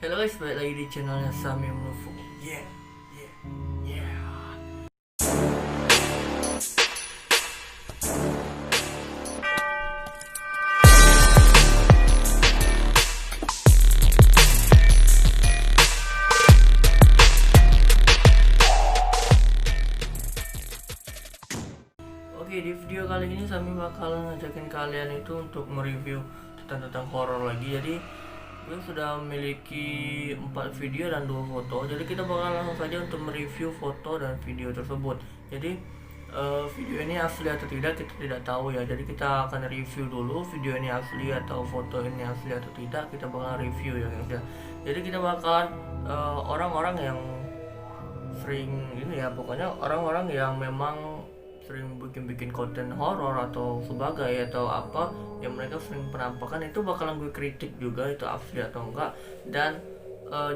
Halo guys, balik lagi di channelnya Sami Mnufu. Yeah, yeah, yeah. Oke, di video kali ini Sami bakalan ngajakin kalian itu untuk mereview tentang horor lagi. Jadi gue sudah memiliki 4 video dan 2 foto. Jadi kita bakal langsung saja untuk mereview foto dan video tersebut. Jadi video ini asli atau tidak kita tidak tahu ya. Jadi kita akan review dulu video ini asli atau foto ini asli atau tidak. Kita bakal review ya guys ya. Jadi kita bakalan orang-orang yang sering ini ya, pokoknya orang-orang yang memang sering bikin konten horor atau sebagai atau apa yang mereka sering penampakan itu bakalan gue kritik juga itu asli atau enggak. Dan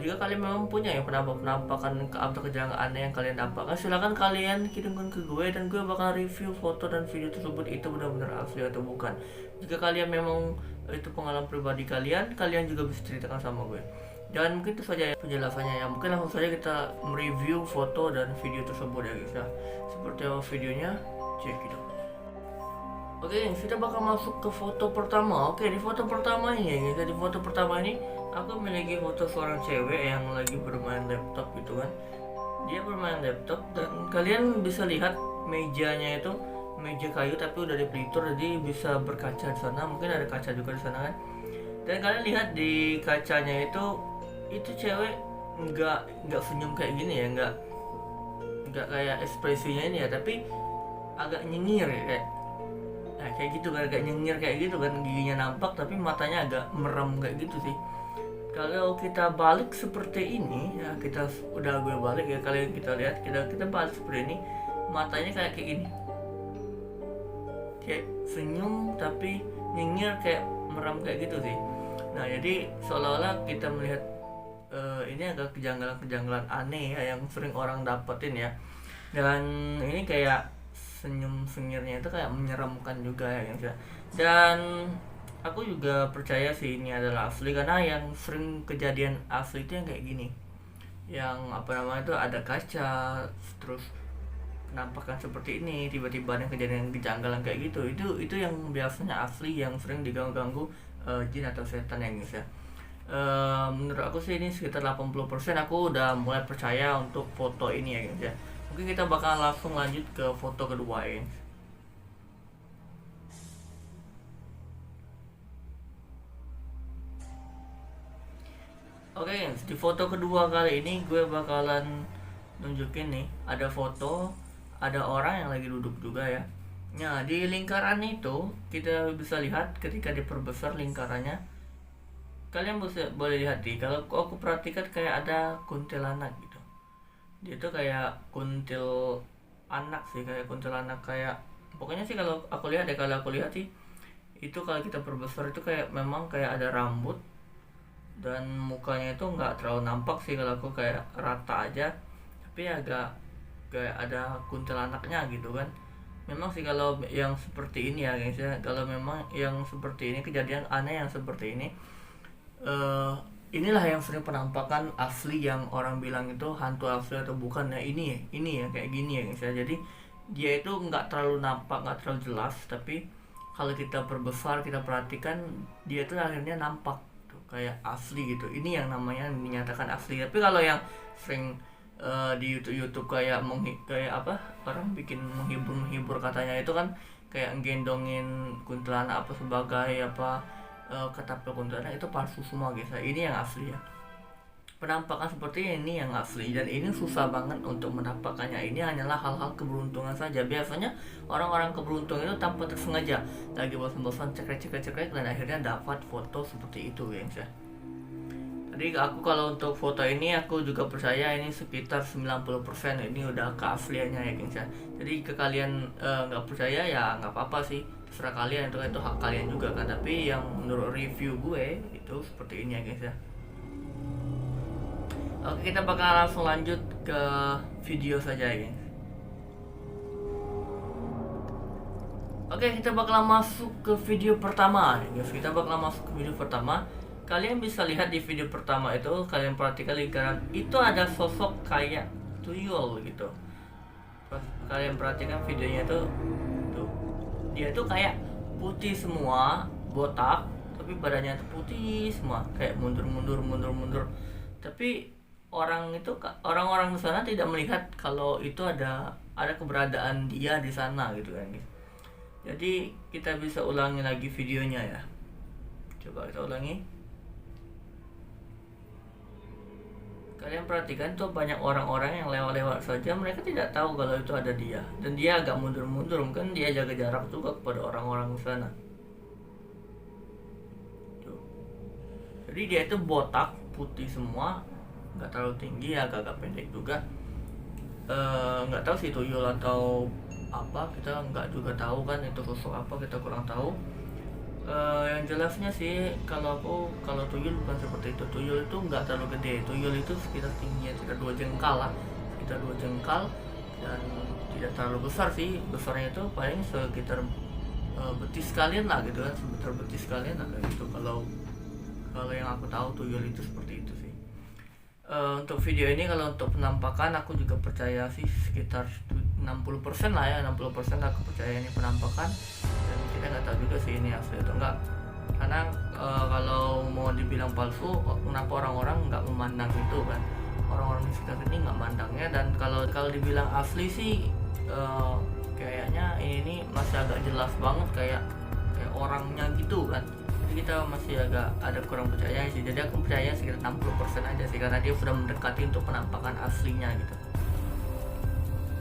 jika kalian memang punya ya penampakan atau kejadian aneh yang kalian dapatkan, silakan kalian kirimkan ke gue dan gue bakal review foto dan video tersebut itu benar-benar asli atau bukan. Jika kalian memang itu pengalaman pribadi kalian juga bisa ceritakan sama gue. Dan mungkin itu saja penjelasannya ya. Mungkin langsung saja kita mereview foto dan video tersebut ya guys. Nah, seperti apa videonya? Check it out. Oke, kita bakal masuk ke foto pertama. Oke, di foto pertama ini ya guys. Di foto pertama ini aku memiliki foto seorang cewek yang lagi bermain laptop gitu kan. Dia bermain laptop dan kalian bisa lihat mejanya itu meja kayu tapi udah dipelitur jadi bisa berkaca di sana. Mungkin ada kaca juga di sana kan. Dan kalian lihat di kacanya itu cewek nggak senyum kayak gini ya, nggak kayak ekspresinya ini ya, tapi agak nyengir ya, kayak gitu kan, agak nyengir kayak gitu kan, giginya nampak tapi matanya agak merem kayak gitu sih. Kalau kita balik seperti ini ya, gue balik ya, kalian kita lihat, kita balik seperti ini, matanya kayak gini, kayak senyum tapi nyengir kayak merem kayak gitu sih. Nah jadi seolah-olah kita melihat ini agak kejanggalan aneh ya yang sering orang dapetin ya. Dan ini kayak senyum sengirnya itu kayak menyeramkan juga ya guys ya. Dan aku juga percaya sih ini adalah asli karena yang sering kejadian asli itu yang kayak gini, yang apa namanya itu ada kaca terus penampakan seperti ini, tiba-tiba ada kejadian kejanggalan kayak gitu. Itu yang biasanya asli yang sering diganggu jin atau setan ya guys ya. Menurut aku sih ini sekitar 80% aku udah mulai percaya untuk foto ini ya guys ya. Mungkin kita bakal langsung lanjut ke foto kedua ya. Oke guys, di foto kedua kali ini gue bakalan nunjukin nih, ada foto ada orang yang lagi duduk juga ya. Nah di lingkaran itu kita bisa lihat ketika diperbesar lingkarannya, kalian boleh lihat nih, kalau aku perhatikan kayak ada kuntilanak gitu. Dia tuh kayak kuntil anak sih, kayak kuntilanak, kayak pokoknya sih kalau aku lihat sih itu kalau kita perbesar itu kayak memang kayak ada rambut dan mukanya itu nggak terlalu nampak sih, kalau aku kayak rata aja tapi agak kayak ada kuntilanaknya gitu kan. Memang sih kalau yang seperti ini ya guys ya, kalau memang yang seperti ini, kejadian aneh yang seperti ini, inilah yang sering penampakan asli yang orang bilang itu hantu asli atau bukan ya. Ini ya kayak gini ya guys ya. Jadi dia itu nggak terlalu nampak, nggak terlalu jelas, tapi kalau kita perbesar kita perhatikan dia tuh akhirnya nampak tuh, kayak asli gitu. Ini yang namanya dinyatakan asli. Tapi kalau yang sering di YouTube kayak apa orang bikin menghibur katanya itu kan kayak gendongin kuntilanak apa sebagai apa ketapel kuntilanak, itu palsu semua guys. Ini yang asli ya. Penampakan seperti ini yang asli dan ini susah banget untuk menampakkannya. Ini hanyalah hal-hal keberuntungan saja. Biasanya orang-orang keberuntungan itu tanpa tersengaja lagi bosan-bosan cekrek dan akhirnya dapat foto seperti itu guys ya. Jadi aku kalau untuk foto ini aku juga percaya ini sekitar 90% ini udah keasliannya ya guys ya. Jadi ke kalian nggak percaya ya nggak apa-apa sih, terserah kalian, itu hak kalian juga kan. Tapi yang menurut review gue itu seperti ini ya guys ya. Oke, kita bakal langsung lanjut ke video saja ya guys. Oke, kita bakal masuk ke video pertama ya guys. kalian bisa lihat di video pertama itu, kalian perhatikan lingkaran itu ada sosok kayak tuyul gitu. Pas kalian perhatikan videonya tuh dia tuh kayak putih semua, botak, tapi badannya tuh putih semua, kayak mundur. Tapi orang-orang di sana tidak melihat kalau itu ada keberadaan dia di sana gitu kan. Jadi kita bisa ulangi lagi videonya ya. Coba kita ulangi. Kalian perhatikan tuh banyak orang-orang yang lewat-lewat saja, mereka tidak tahu kalau itu ada dia. Dan dia agak mundur-mundur, mungkin dia jaga jarak juga kepada orang-orang di sana. Tuh. Jadi dia itu botak, putih semua, nggak terlalu tinggi, agak-agak pendek juga. Nggak tahu sih tuyul atau apa, kita nggak juga tahu kan itu sosok apa, kita kurang tahu. Yang jelasnya sih kalau tuyul bukan seperti itu. Tuyul itu nggak terlalu gede. Tuyul itu sekitar tingginya sekitar 2 jengkal lah, sekitar 2 jengkal, dan tidak terlalu besar sih. Besarnya itu paling sekitar betis kalian lah gitu kan, sekitar betis kalian lah gitu. Kalau yang aku tahu tuyul itu seperti itu sih. Untuk video ini, kalau untuk penampakan aku juga percaya sih sekitar 60% lah ya, 60% aku percaya ini penampakan. Dan kita nggak tahu juga sih ini asli atau enggak, karena kalau mau dibilang palsu, kenapa orang-orang nggak memandang itu kan, orang-orang di sekitar ini nggak mandangnya. Dan kalau dibilang asli sih kayaknya ini masih agak jelas banget kayak orangnya gitu kan. Jadi kita masih agak ada kurang percaya sih. Jadi aku percaya sekitar 60% aja sih, karena dia sudah mendekati untuk penampakan aslinya gitu.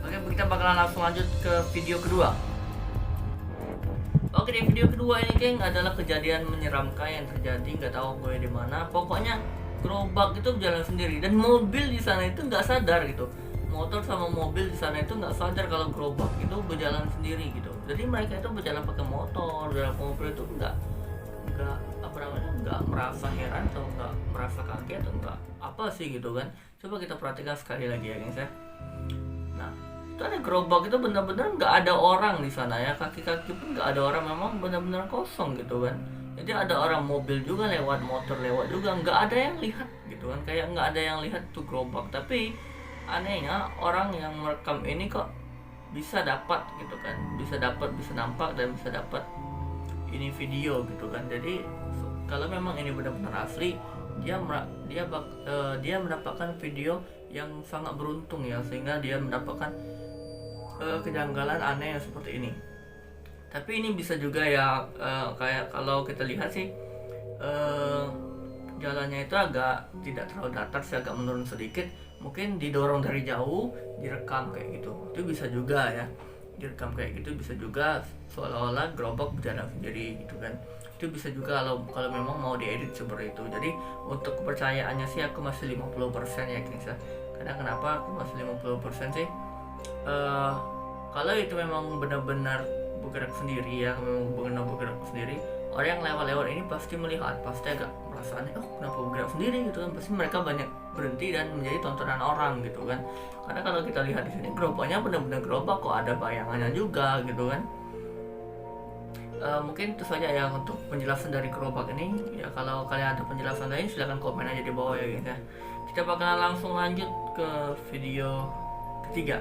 Oke, kita bakalan langsung lanjut ke video kedua. Oke, di video kedua ini geng adalah kejadian menyeramkan yang terjadi, nggak tahu gue di mana. Pokoknya gerobak itu berjalan sendiri dan mobil di sana itu nggak sadar gitu. Motor sama mobil di sana itu nggak sadar kalau gerobak itu berjalan sendiri gitu. Jadi mereka itu berjalan pakai motor, berjalan mobil itu nggak merasa heran atau nggak merasa kaget atau nggak apa sih gitu kan. Coba kita perhatikan sekali lagi ya guys ya. Nah, itu ada gerobak itu benar-benar nggak ada orang di sana ya, kaki-kaki pun nggak ada orang, memang benar-benar kosong gitu kan. Jadi ada orang, mobil juga lewat, motor lewat juga, nggak ada yang lihat gitu kan, kayak nggak ada yang lihat tuh gerobak. Tapi anehnya orang yang merekam ini kok bisa dapat gitu kan, bisa nampak dan bisa dapat ini video gitu kan. Jadi kalau memang ini benar-benar asli, dia mendapatkan video yang sangat beruntung ya, sehingga dia mendapatkan kejanggalan aneh yang seperti ini. Tapi ini bisa juga ya, kayak kalau kita lihat sih jalannya itu agak tidak terlalu datar sih, agak menurun sedikit. Mungkin didorong dari jauh, direkam kayak gitu. Itu bisa juga ya, direkam kayak gitu bisa juga, seolah-olah gerobak berjalan sendiri gitu kan. Itu bisa juga kalau memang mau diedit seperti itu. Jadi untuk kepercayaannya sih aku masih 50% ya guys ya. Karena kenapa aku masih 50% sih? Kalau itu memang benar-benar bergerak sendiri ya, memang benar-benar bergerak sendiri, orang yang lewat-lewat ini pasti melihat, pasti agak merasa aneh, kenapa bergerak sendiri gitu kan. Pasti mereka banyak berhenti dan menjadi tontonan orang gitu kan. Karena kalau kita lihat di sini gerobaknya benar-benar gerobak kok, ada bayangannya juga gitu kan. Mungkin itu saja ya untuk penjelasan dari gerobak ini ya. Kalau kalian ada penjelasan lain silahkan komen aja di bawah ya guys ya. Kita bakalan langsung lanjut ke video ketiga.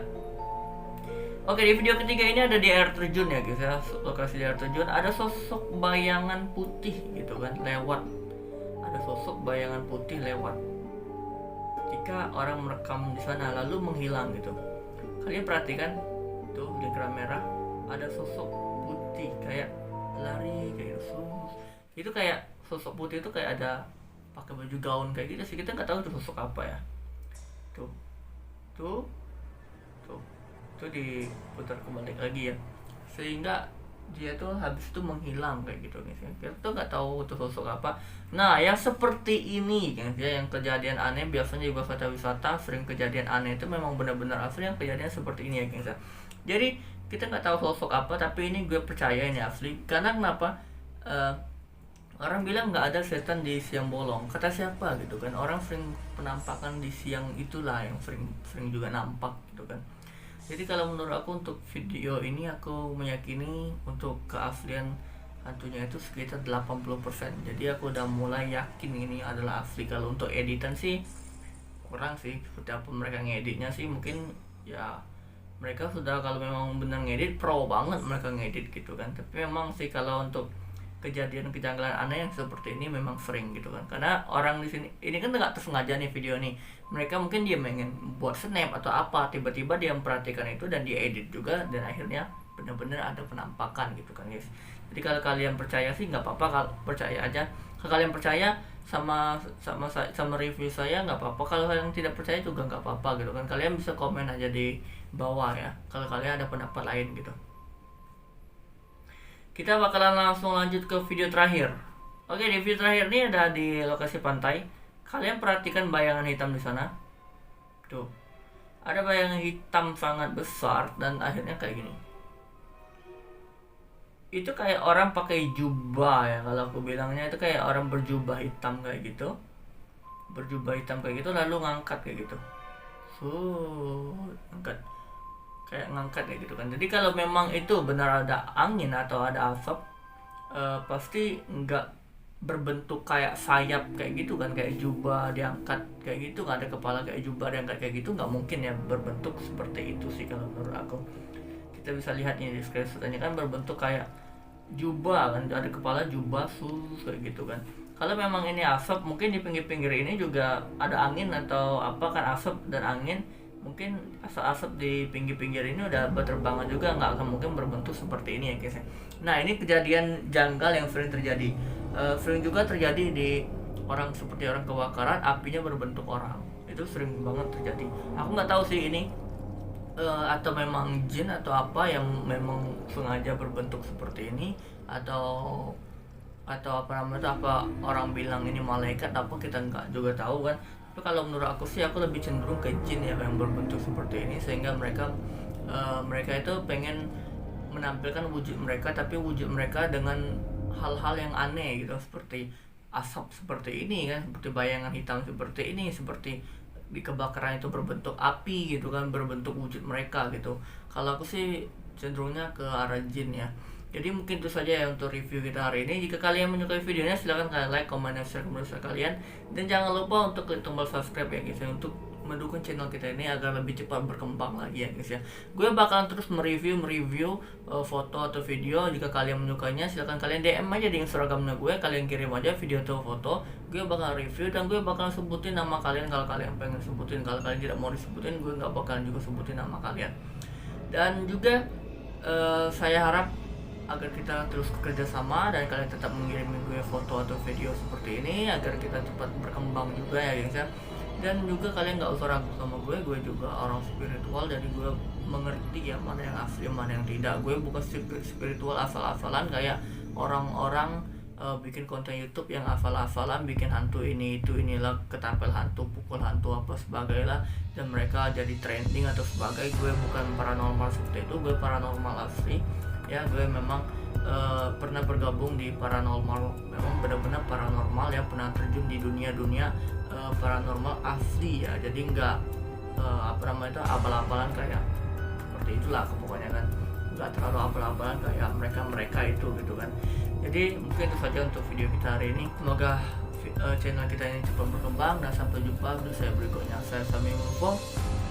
Oke, di video ketiga ini ada di air terjun ya guys ya. Lokasi di air terjun ada sosok bayangan putih gitu kan lewat. Ada sosok bayangan putih lewat ketika orang merekam di sana lalu menghilang gitu. Kalian perhatikan tuh di kamera merah ada sosok putih kayak lari kayak itu, kayak sosok putih itu kayak ada pakai baju gaun kayak gitu sih. Kita nggak tahu itu sosok apa ya. Tuh diputar kembali lagi ya, sehingga dia tuh habis itu menghilang kayak gitu guys. Kita tuh nggak tahu itu sosok apa. Nah, yang seperti ini guys ya, yang kejadian aneh biasanya di wisata sering kejadian aneh itu memang benar-benar asli yang kejadian seperti ini ya guys ya. Jadi kita nggak tahu sosok apa, tapi ini gue percaya ini asli. Karena kenapa? Orang bilang nggak ada setan di siang bolong. Kata siapa gitu kan? Orang sering penampakan di siang itulah yang sering juga nampak gitu kan. Jadi kalau menurut aku untuk video ini aku meyakini untuk keaslian hantunya itu sekitar 80%. Jadi aku udah mulai yakin ini adalah asli. Kalau untuk editan sih kurang sih, seperti apa mereka ngeditnya sih, mungkin ya mereka sudah, kalau memang benar ngedit pro banget mereka ngedit gitu kan. Tapi memang sih kalau untuk kejadian kejanggalan aneh yang seperti ini memang sering gitu kan, karena orang di sini ini kan nggak tersengaja nih video nih, mereka mungkin dia pengen buat snap atau apa, tiba-tiba dia memperhatikan itu dan dia edit juga, dan akhirnya benar-benar ada penampakan gitu kan guys. Jadi kalau kalian percaya sih nggak apa-apa, kalau percaya aja. Kalau kalian percaya sama review saya nggak apa-apa, kalau kalian tidak percaya juga nggak apa-apa gitu kan. Kalian bisa komen aja di bawah ya kalau kalian ada pendapat lain gitu. Kita bakalan langsung lanjut ke video terakhir. Oke, di video terakhir ini ada di lokasi pantai. Kalian perhatikan bayangan hitam di sana. Tuh, ada bayangan hitam sangat besar dan akhirnya kayak gini. Itu kayak orang pakai jubah ya, kalau aku bilangnya itu kayak orang berjubah hitam kayak gitu. Berjubah hitam kayak gitu lalu ngangkat kayak gitu. Angkat. Kayak ngangkat kayak gitu kan. Jadi kalau memang itu benar ada angin atau ada asap, pasti nggak berbentuk kayak sayap kayak gitu kan, kayak jubah diangkat kayak gitu, nggak ada kepala kayak jubah diangkat kayak gitu, nggak mungkin ya berbentuk seperti itu sih kalau menurut aku. Kita bisa lihat ini di screenshotnya kan berbentuk kayak jubah kan, ada kepala jubah kayak gitu kan. Kalau memang ini asap, mungkin di pinggir-pinggir ini juga ada angin atau apa kan, asap dan angin, mungkin asap-asap di pinggir-pinggir ini udah berterbangan juga, nggak akan mungkin berbentuk seperti ini ya guys. Nah, ini kejadian janggal yang sering terjadi, sering juga terjadi di orang, seperti orang kebakaran apinya berbentuk orang, itu sering banget terjadi. Aku nggak tahu sih ini atau memang jin atau apa yang memang sengaja berbentuk seperti ini, atau apa namanya, apa orang bilang ini malaikat apa, kita nggak juga tahu kan. Tapi kalau menurut aku sih, aku lebih cenderung ke jin ya yang berbentuk seperti ini, sehingga mereka itu pengen menampilkan wujud mereka, tapi wujud mereka dengan hal-hal yang aneh gitu, seperti asap seperti ini kan, seperti bayangan hitam seperti ini, seperti di kebakaran itu berbentuk api gitu kan, berbentuk wujud mereka gitu. Kalau aku sih cenderungnya ke arah jin ya. Jadi mungkin itu saja ya untuk review kita hari ini. Jika kalian menyukai videonya, silahkan kalian like, comment, dan share ke media kalian. Dan jangan lupa untuk klik tombol subscribe ya guys ya, untuk mendukung channel kita ini agar lebih cepat berkembang lagi ya guys ya. Gue bakalan terus mereview foto atau video. Jika kalian menyukainya, silahkan kalian DM aja di Instagramnya gue. Kalian kirim aja video atau foto, gue bakal review dan gue bakal sebutin nama kalian kalau kalian pengen sebutin. Kalau kalian tidak mau disebutin, gue nggak bakalan juga sebutin nama kalian. Dan juga saya harap agar kita terus bekerja sama dan kalian tetap mengirim gue foto atau video seperti ini agar kita cepat berkembang juga ya guys ya. Dan juga kalian nggak usah ragu sama gue juga orang spiritual, jadi gue mengerti ya mana yang asli mana yang tidak. Gue bukan spiritual asal-asalan kayak orang-orang bikin konten YouTube yang asal-asalan bikin hantu ini itu inilah, ketapel hantu, pukul hantu apa sebagainya, dan mereka jadi trending atau sebagai. Gue bukan paranormal seperti itu, gue paranormal asli ya. Gue memang pernah bergabung di paranormal, memang benar-benar paranormal ya, pernah terjun di dunia paranormal asli ya. Jadi nggak apa namanya itu abal-abalan kayak seperti itulah pokoknya kan, nggak terlalu abal-abalan kayak mereka itu gitu kan. Jadi mungkin itu saja untuk video kita hari ini. Semoga channel kita ini cepat berkembang, dan sampai jumpa di saya berikutnya. Saya Sami Mufo,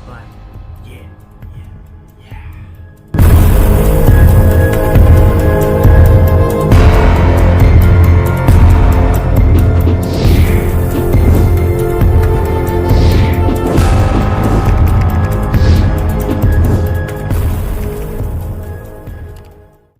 bye. Yeah.